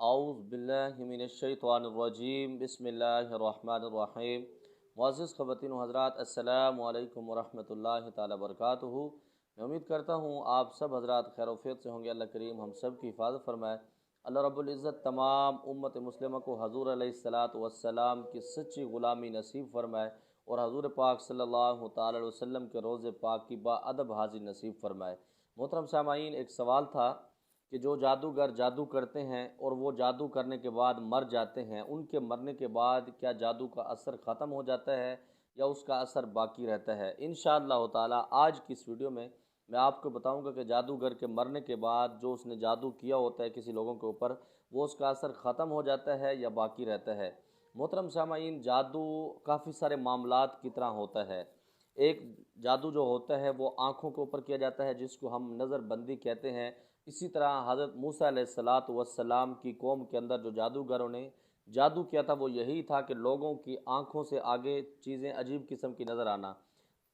औज़ु बिल्लाहि मिनश्शैतानिर्रजीम बिस्मिल्लाहिर्रहमानिर्रहीम। मुअज़्ज़िज़ ख़वातीन व हज़रात, अस्सलामु अलैकुम व रहमतुल्लाहि तआला बरकातुहू। मैं उम्मीद करता हूँ आप सब हज़रात खैर वफ़ियत से होंगे। अल्लाह करीम हम सब की हिफाज़त फरमाए। अल्लाह रब्बुल इज़्ज़त तमाम उम्मत मुस्लिमा को हज़ूर अलैहिस्सलातु वस्सलाम की सच्ची ग़ुलामी नसीब फरमाए और हज़ूर पाक सल्लल्लाहु तआला अलैहि वसल्लम के रोज़े पाक की बाअदब हाज़िरी नसीब फरमाए। मोहतरम सामाईन, एक सवाल था कि जो जादूगर जादू करते हैं और वो जादू करने के बाद मर जाते हैं, उनके मरने के बाद क्या जादू का असर ख़त्म हो जाता है या उसका असर बाकी रहता है? इंशाअल्लाह ताला आज की इस वीडियो में मैं आपको बताऊंगा कि जादूगर के मरने के बाद जो उसने जादू किया होता है किसी लोगों के ऊपर, वो उसका असर ख़त्म हो जाता है या बाकी रहता है। मोहतरम सामाईन, जादू काफ़ी सारे मामलात की तरह होता है। एक जादू जो होता है वो आँखों के ऊपर किया जाता है, जिसको हम नज़रबंदी कहते हैं। इसी तरह हज़रत मूसा अलैहिस्सलातु वस्सलाम की कौम के अंदर जो जादूगरों ने जादू किया था वो यही था कि लोगों की आंखों से आगे चीज़ें अजीब किस्म की नज़र आना,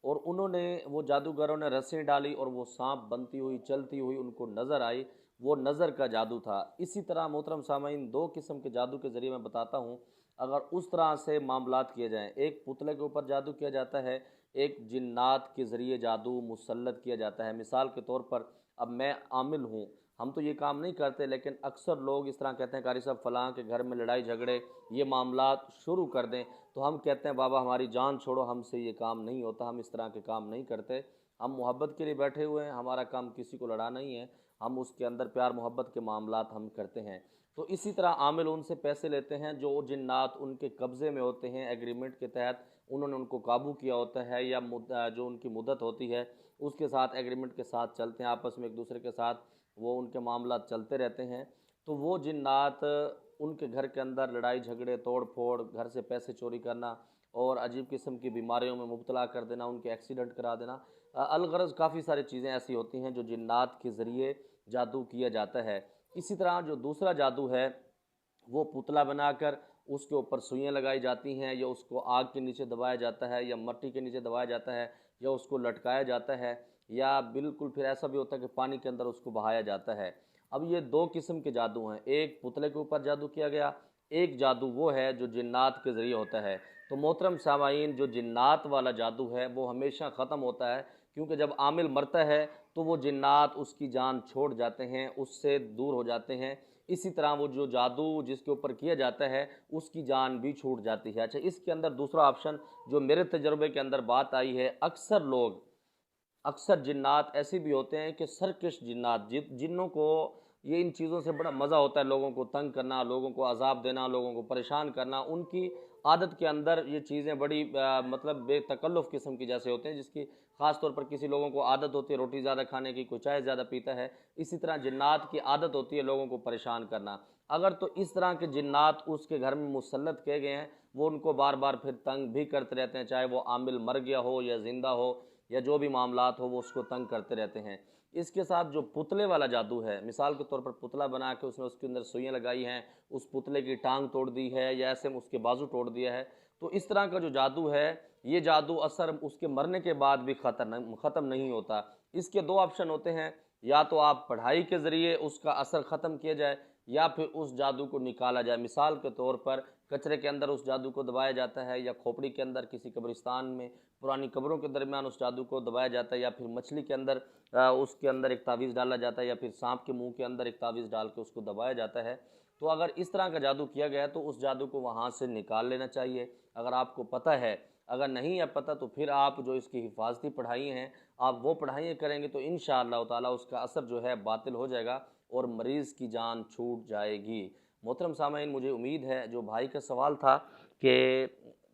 और उन्होंने वो जादूगरों ने रस्सी डाली और वो सांप बनती हुई चलती हुई उनको नज़र आई। वो नज़र का जादू था। इसी तरह मोहतरम सामाईन, दो किस्म के जादू के ज़रिए मैं बताता हूँ। अगर उस तरह से मामलात किए जाएँ, एक पुतले के ऊपर जादू किया जाता है, एक जिन्नात के ज़रिए जादू मुसल्लत किया जाता है। मिसाल के तौर पर, अब मैं आमिल हूँ, हम तो ये काम नहीं करते, लेकिन अक्सर लोग इस तरह कहते हैं कारी साहब फ़लाँ के घर में लड़ाई झगड़े ये मामलात शुरू कर दें, तो हम कहते हैं बाबा हमारी जान छोड़ो, हमसे ये काम नहीं होता, हम इस तरह के काम नहीं करते। हम मोहब्बत के लिए बैठे हुए हैं, हमारा काम किसी को लड़ाना नहीं है, हम उसके अंदर प्यार मोहब्बत के मामलात हम करते हैं। तो इसी तरह आमिल उनसे पैसे लेते हैं, जो जिन्नात उनके कब्ज़े में होते हैं, एग्रीमेंट के तहत उन्होंने उनको काबू किया होता है, या जो उनकी मुद्दत होती है उसके साथ एग्रीमेंट के साथ चलते हैं, आपस में एक दूसरे के साथ वो उनके मामला चलते रहते हैं। तो वो जिन्नात उनके घर के अंदर लड़ाई झगड़े तोड़ फोड़, घर से पैसे चोरी करना और अजीब किस्म की बीमारियों में मुब्तला कर देना, उनके एक्सीडेंट करा देना, अलगरज काफ़ी सारी चीज़ें ऐसी होती हैं जो जिन्नात के ज़रिए जादू किया जाता है। इसी तरह जो दूसरा जादू है, वो पुतला बनाकर उसके ऊपर सुइयाँ लगाई जाती हैं, या उसको आग के नीचे दबाया जाता है, या मट्टी के नीचे दबाया जाता है, या उसको लटकाया जाता है, या बिल्कुल फिर ऐसा भी होता है कि पानी के अंदर उसको बहाया जाता है। अब ये दो किस्म के जादू हैं, एक पुतले के ऊपर जादू किया गया, एक जादू वो है जो जिन्नात के ज़रिए होता है। तो मोहतरम सामाईन, जो जिन्नात वाला जादू है वो हमेशा ख़त्म होता है, क्योंकि जब आमिल मरता है तो वो जिन्नात उसकी जान छोड़ जाते हैं, उससे दूर हो जाते हैं। इसी तरह वो जो जादू जिसके ऊपर किया जाता है उसकी जान भी छूट जाती है। अच्छा, इसके अंदर दूसरा ऑप्शन जो मेरे तजर्बे के अंदर बात आई है, अक्सर जिन्नात ऐसे भी होते हैं कि सरकश जिन्नात, जिन्नों को ये इन चीज़ों से बड़ा मज़ा होता है, लोगों को तंग करना, लोगों को अजाब देना, लोगों को परेशान करना। उनकी आदत के अंदर ये चीज़ें बड़ी मतलब बेतकल्लुफ़ किस्म की जैसे होते हैं, जिसकी ख़ास तौर पर किसी लोगों को आदत होती है रोटी ज़्यादा खाने की, कोई चाय ज़्यादा पीता है। इसी तरह जिन्नात की आदत होती है लोगों को परेशान करना। अगर तो इस तरह के जिन्नात उसके घर में मुसल्लत किए गए हैं, वो उनको बार बार फिर तंग भी करते रहते हैं, चाहे वो आमिल मर गया हो या ज़िंदा हो, या जो भी मामलात हो वो उसको तंग करते रहते हैं। इसके साथ जो पुतले वाला जादू है, मिसाल के तौर पर पुतला बना के उसने उसके अंदर सुइयाँ लगाई हैं, उस पुतले की टांग तोड़ दी है, या ऐसे में उसके बाजू तोड़ दिया है, तो इस तरह का जो जादू है, ये जादू असर उसके मरने के बाद भी ख़त्म नहीं होता। इसके दो ऑप्शन होते हैं, या तो आप पढ़ाई के ज़रिए उसका असर ख़त्म किया जाए, या फिर उस जादू को निकाला जाए। मिसाल के तौर पर कचरे के अंदर उस जादू को दबाया जाता है, या खोपड़ी के अंदर किसी कब्रिस्तान में पुरानी कब्रों के दरमियान उस जादू को दबाया जाता है, या फिर मछली के अंदर उसके अंदर एक तावीज़ डाला जाता है, या फिर सांप के मुंह के अंदर एक तावीज़ डाल के उसको दबाया जाता है। तो अगर इस तरह का जादू किया गया है तो उस जादू को वहाँ से निकाल लेना चाहिए, अगर आपको पता है। अगर नहीं है पता तो फिर आप जो इसकी हिफाजती पढ़ाई हैं आप वो पढ़ाइयाँ करेंगे तो इंशाअल्लाह ताला उसका असर जो है बातिल हो जाएगा और मरीज़ की जान छूट जाएगी। मोहतरम सामाईन, मुझे उम्मीद है जो भाई का सवाल था कि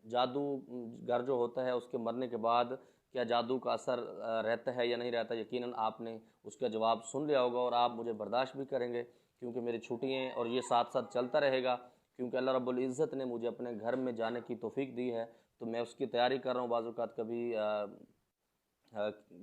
जादूगर जो होता है उसके मरने के बाद क्या जादू का असर रहता है या नहीं रहता, यकीनन आपने उसका जवाब सुन लिया होगा और आप मुझे बर्दाश्त भी करेंगे, क्योंकि मेरी छुट्टियाँ और ये साथ साथ चलता रहेगा, क्योंकि अल्लाह रब्बुल इज़्ज़त ने मुझे अपने घर में जाने की तौफीक दी है। तो मैं उसकी तैयारी कर रहा हूँ। बाज़ औक़ात कभी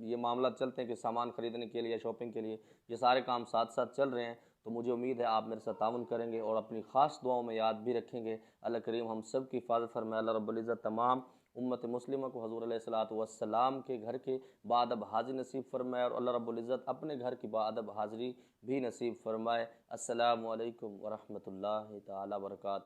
ये मामला चलते हैं कि सामान ख़रीदने के लिए, शॉपिंग के लिए, ये सारे काम साथ साथ चल रहे हैं। तो मुझे उम्मीद है आप मेरे साथ ताउन करेंगे और अपनी ख़ास दुआओं में याद भी रखेंगे। अल्लाह करीम हम सब की हिफाज़त फरमाए। अल्लाह रब्बुल इज़्ज़त तमाम उम्मत मुस्लिमा को हज़ूर अलैहिस्सलातु वस्सलाम के घर के बाअदब हाज़िरी नसीब फरमाए और अल्लाह रब्बुल इज़्ज़त अपने घर की बाअदब हाज़िरी भी नसीब फरमाए। अस्सलामु अलैकुम व रहमतुल्लाहि तआला व बरकातहू।